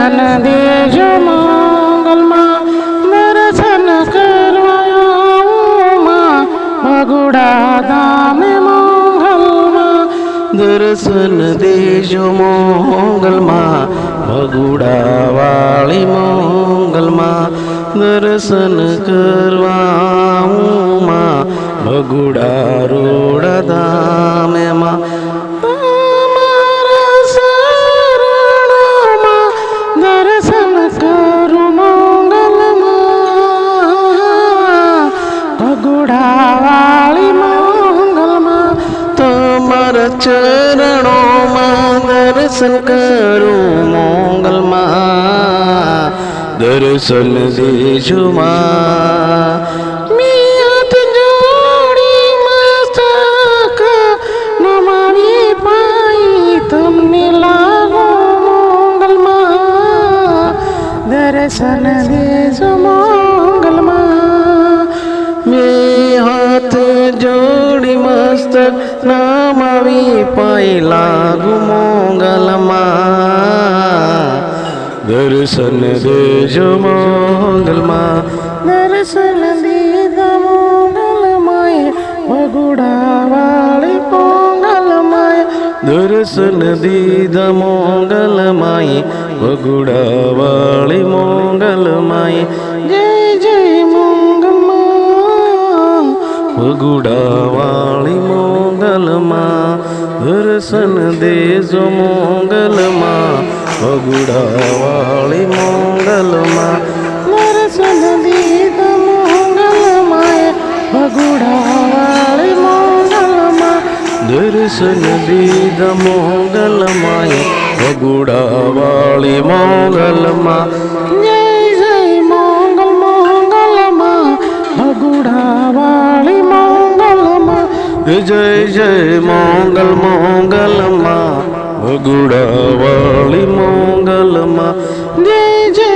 દર્શન દેજો મંગલમાં દર્શન કરવા ભગુડા ધામે મંગલમાં દર્શન દેજો મોગલમાં ભગુડા વાળી મોગલમાં દર્શન કરવા ભગુડા રોડા ધામેમાં તમારા શરણોમાં દર્શન કરું મંગલમાં ભગુડા વાળી મંગલમાં તમારા ચરણોમાં દર્શન કરું મોગલમાં દર્શન દેજો માં મિયાત જોડી મસ્તક નમાવી પાઈ તમને લાગો મંગલમાં દર્શન દેજો મંગલમાં મેં હાથ જોડી મસ્તક નમાવી પાઈ લાગુ મોગલમાં દર્શન દેજો મંગલમાં દર્શન દીધા મંગલમય ભગુડા વાળી મંગલમય દર્શન દીધા મોગલમાઈ ભગુડા વાળી મોગલમાઈ જય જય મંગલમાં ભગુડા વાળી મોગલમાં દર્શન દેજો મોગલમાં ભગુડા વાળી મોગલમાં દર્શન દીધા મંગલમય ભગુડા વાળી મંગલમય દર્શન દીધા મોગલમાઈ ભગુડા વાળી મોગલમાં જય જય મંગલ મંગલમાં ભગુડા વાળી મંગલમાં જય જય મોગલ મોગલમાં ભગુડા વાળી મોગલમાં જય જય